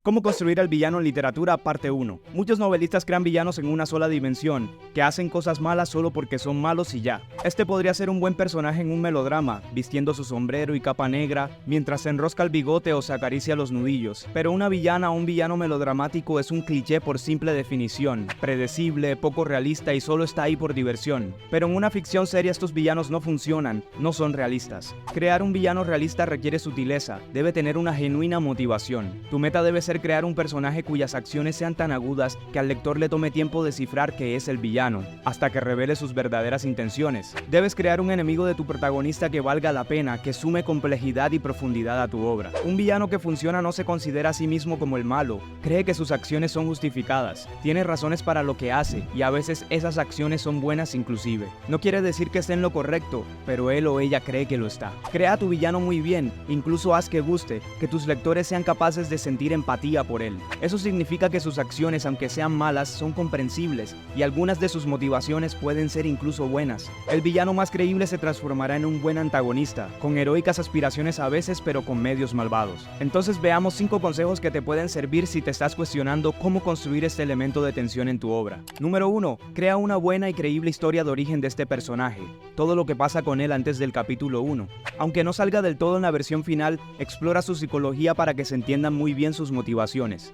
Cómo construir al villano en literatura, parte 1. Muchos novelistas crean villanos en una sola dimensión, que hacen cosas malas solo porque son malos y ya. Este podría ser un buen personaje en un melodrama, vistiendo su sombrero y capa negra, mientras se enrosca el bigote o se acaricia los nudillos. Pero una villana o un villano melodramático es un cliché por simple definición, predecible, poco realista y solo está ahí por diversión. Pero en una ficción seria estos villanos no funcionan, no son realistas. Crear un villano realista requiere sutileza, debe tener una genuina motivación. Tu meta debe ser crear un personaje cuyas acciones sean tan agudas que al lector le tome tiempo descifrar que es el villano, hasta que revele sus verdaderas intenciones. Debes crear un enemigo de tu protagonista que valga la pena, que sume complejidad y profundidad a tu obra. Un villano que funciona no se considera a sí mismo como el malo, cree que sus acciones son justificadas, tiene razones para lo que hace y a veces esas acciones son buenas inclusive. No quiere decir que esté en lo correcto, pero él o ella cree que lo está. Crea a tu villano muy bien, incluso haz que guste, que tus lectores sean capaces de sentir empatía por él. Eso significa que sus acciones, aunque sean malas, son comprensibles y algunas de sus motivaciones pueden ser incluso buenas. El villano más creíble se transformará en un buen antagonista, con heroicas aspiraciones a veces pero con medios malvados. Entonces veamos 5 consejos que te pueden servir si te estás cuestionando cómo construir este elemento de tensión en tu obra. Número 1. Crea una buena y creíble historia de origen de este personaje, todo lo que pasa con él antes del capítulo 1. Aunque no salga del todo en la versión final, explora su psicología para que se entiendan muy bien sus motivaciones.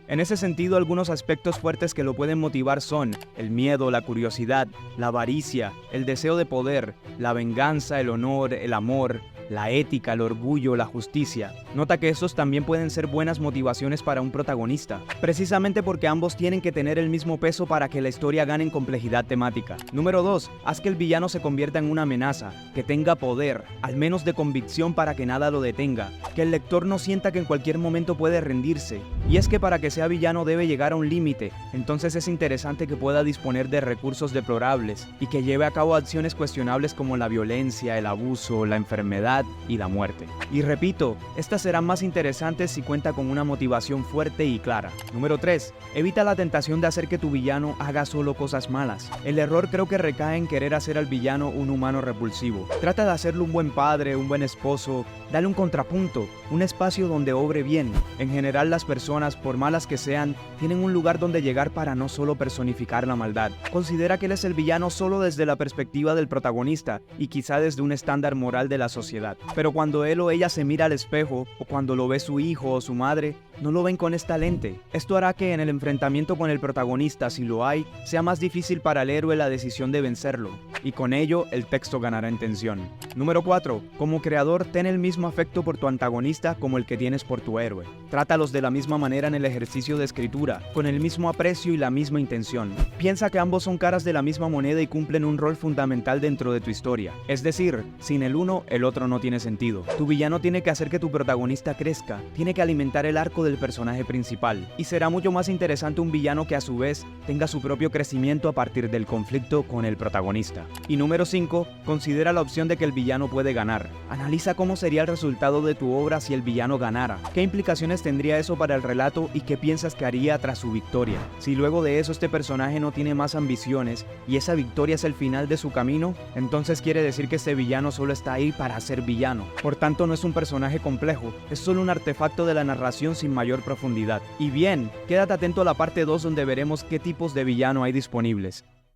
En ese sentido, algunos aspectos fuertes que lo pueden motivar son el miedo, la curiosidad, la avaricia, el deseo de poder, la venganza, el honor, el amor, la ética, el orgullo, la justicia. Nota que estos también pueden ser buenas motivaciones para un protagonista, precisamente porque ambos tienen que tener el mismo peso para que la historia gane en complejidad temática. Número 2. Haz que el villano se convierta en una amenaza, que tenga poder, al menos de convicción para que nada lo detenga, que el lector no sienta que en cualquier momento puede rendirse. Y es que para que sea villano debe llegar a un límite, entonces es interesante que pueda disponer de recursos deplorables y que lleve a cabo acciones cuestionables como la violencia, el abuso, la enfermedad y la muerte. Y repito, estas serán más interesantes si cuenta con una motivación fuerte y clara. Número 3. Evita la tentación de hacer que tu villano haga solo cosas malas. El error creo que recae en querer hacer al villano un humano repulsivo. Trata de hacerlo un buen padre, un buen esposo, dale un contrapunto, un espacio donde obre bien. En general las personas, por malas que sean, tienen un lugar donde llegar para no solo personificar la maldad. Considera que él es el villano solo desde la perspectiva del protagonista y quizá desde un estándar moral de la sociedad. Pero cuando él o ella se mira al espejo, o cuando lo ve su hijo o su madre, no lo ven con esta lente. Esto hará que en el enfrentamiento con el protagonista, si lo hay, sea más difícil para el héroe la decisión de vencerlo, y con ello el texto ganará en tensión. Número 4. Como creador, ten el mismo afecto por tu antagonista como el que tienes por tu héroe. Trátalos de la misma manera en el ejercicio de escritura, con el mismo aprecio y la misma intención. Piensa que ambos son caras de la misma moneda y cumplen un rol fundamental dentro de tu historia. Es decir, sin el uno, el otro no tiene sentido. Tu villano tiene que hacer que tu protagonista crezca, tiene que alimentar el arco del personaje principal, y será mucho más interesante un villano que a su vez tenga su propio crecimiento a partir del conflicto con el protagonista. Y número 5, considera la opción de que el villano puede ganar. Analiza cómo sería el resultado de tu obra si el villano ganara. ¿Qué implicaciones tendría eso para el relato y qué piensas que haría tras su victoria? Si luego de eso este personaje no tiene más ambiciones y esa victoria es el final de su camino, entonces quiere decir que este villano solo está ahí para ser villano. Por tanto, no es un personaje complejo, es solo un artefacto de la narración sin mayor profundidad. Y bien, quédate atento a la parte 2 donde veremos qué tipos de villano hay disponibles.